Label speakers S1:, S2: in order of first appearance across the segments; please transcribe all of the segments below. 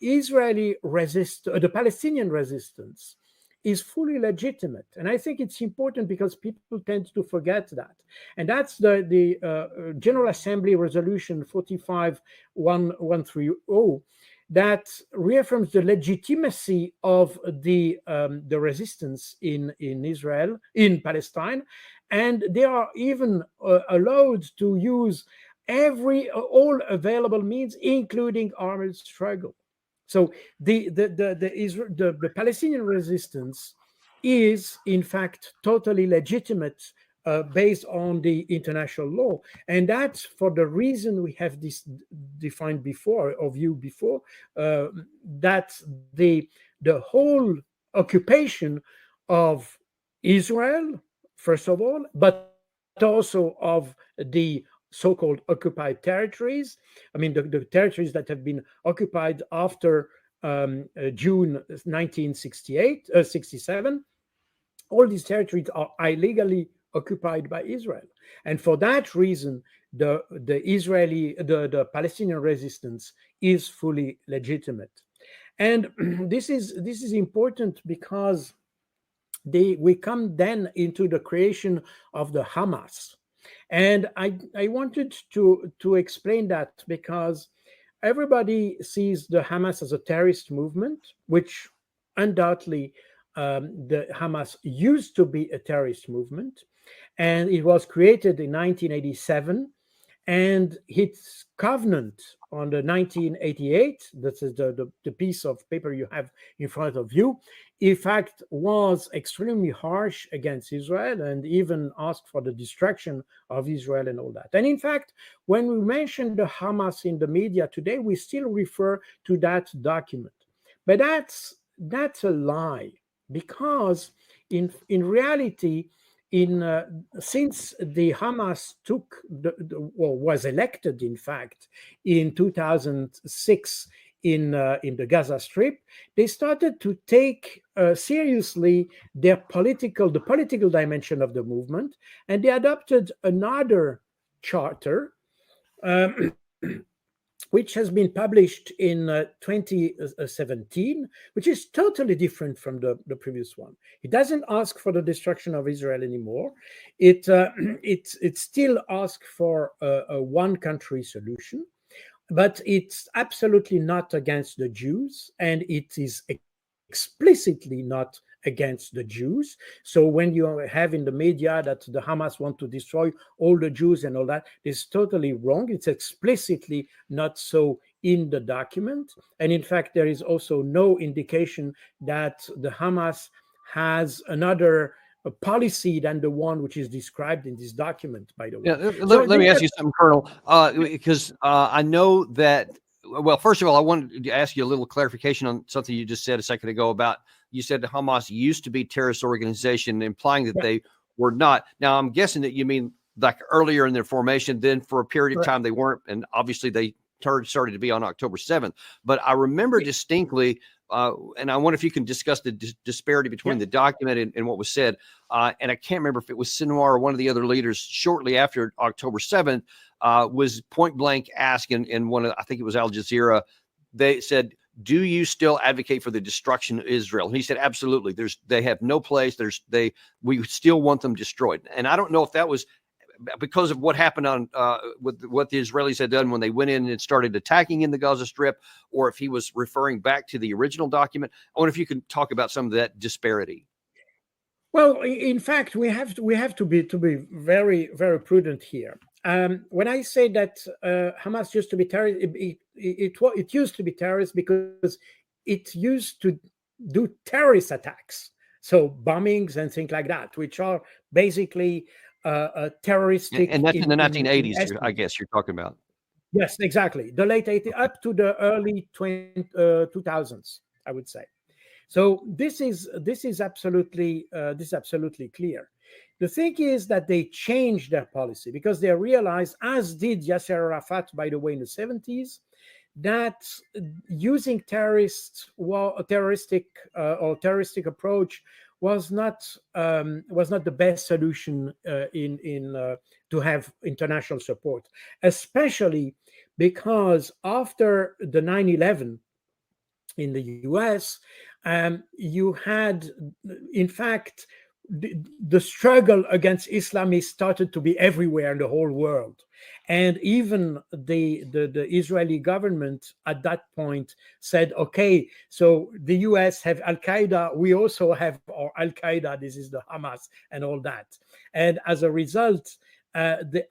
S1: the Palestinian resistance is fully legitimate, and I think it's important because people tend to forget that, and that's the General Assembly Resolution 45-1130 that reaffirms the legitimacy of the resistance in Israel, in Palestine, and they are even allowed to use all available means, including armed struggle. So the Palestinian resistance is in fact totally legitimate based on the international law, and that's for the reason we have this defined before, or viewed before, that the whole occupation of Israel, first of all, but also of the so-called occupied territories. I mean, the territories that have been occupied after June 1968, 67. All these territories are illegally occupied by Israel, and for that reason, the Palestinian resistance is fully legitimate. And this is important because we come then into the creation of the Hamas. And I wanted to explain that because everybody sees the Hamas as a terrorist movement, which undoubtedly the Hamas used to be a terrorist movement, and it was created in 1987, and its covenant on the 1988, this is the piece of paper you have in front of you, in fact was extremely harsh against Israel and even asked for the destruction of Israel and all that. And in fact, when we mention the Hamas in the media today, we still refer to that document. But that's a lie, because in reality, since the Hamas was elected, in fact, in 2006 in the Gaza Strip, they started to take seriously the political dimension of the movement, and they adopted another charter, which has been published in 2017, which is totally different from the previous one. It doesn't ask for the destruction of Israel anymore. It still asks for a one-country solution, but it's absolutely not against the Jews, and it is explicitly not against the Jews. So when you have in the media that the Hamas want to destroy all the Jews and all that, is totally wrong. It's explicitly not so in the document. And in fact, there is also no indication that the Hamas has another policy than the one which is described in this document, by the way.
S2: Yeah, let me ask you something, Colonel, because I know that, well, first of all, I wanted to ask you a little clarification on something you just said a second ago about, you said the Hamas used to be a terrorist organization, implying that they were not. Now, I'm guessing that you mean like earlier in their formation, then for a period of time they weren't, and obviously they started to be on October 7th. But I remember distinctly, and I wonder if you can discuss the disparity between the document and what was said. And I can't remember if it was Sinwar or one of the other leaders shortly after October 7th was point blank asked in one of, I think it was Al Jazeera, they said, do you still advocate for the destruction of Israel? And he said, absolutely. They have no place. We still want them destroyed. And I don't know if that was because of what happened on with what the Israelis had done when they went in and started attacking in the Gaza Strip, or if he was referring back to the original document. I wonder if you can talk about some of that disparity.
S1: Well, in fact, we have to be very, very prudent here. When I say that Hamas used to be terrorist, it used to be terrorist because it used to do terrorist attacks, so bombings and things like that, which are basically terroristic.
S2: And that's in the 1980s, I guess you're talking about.
S1: Yes, exactly. The late 80s up to the early 2000s, I would say. So this is absolutely clear. The thing is that they changed their policy because they realized, as did Yasser Arafat, by the way, in the 70s, that using terroristic approach was not the best solution to have international support, especially because after the 9/11, in the US, you had, in fact, the struggle against Islamists started to be everywhere in the whole world. And even the Israeli government at that point said, okay, so the US have Al Qaeda, we also have our Al Qaeda, this is the Hamas and all that. And as a result, the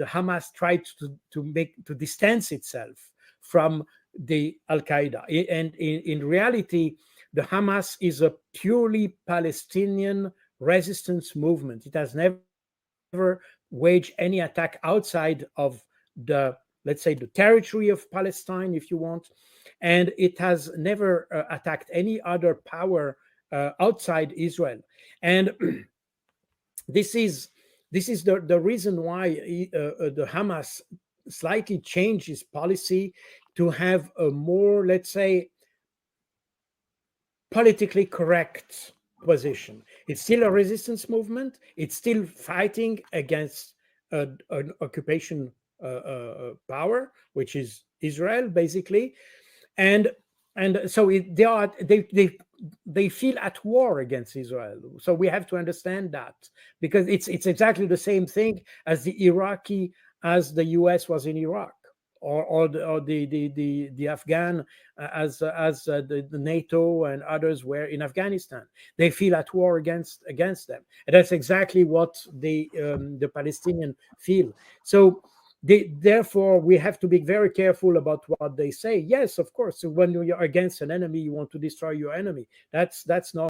S1: Hamas tried to distance itself from the Al Qaeda. And in reality, the Hamas is a purely Palestinian resistance movement. It has never waged any attack outside of the, let's say, the territory of Palestine, if you want. And it has never attacked any other power outside Israel. And this is the reason why the Hamas slightly changed its policy to have a more, let's say, politically correct position. It's still a resistance movement. It's still fighting against an occupation power, which is Israel, basically, and so they feel at war against Israel. So we have to understand that, because it's exactly the same thing as the US was in Iraq, or the Afghan, as the NATO and others were in Afghanistan. They feel at war against them, and that's exactly what the Palestinian feel. So therefore, we have to be very careful about what they say. Yes, of course, when you're against an enemy, you want to destroy your enemy. That's normal.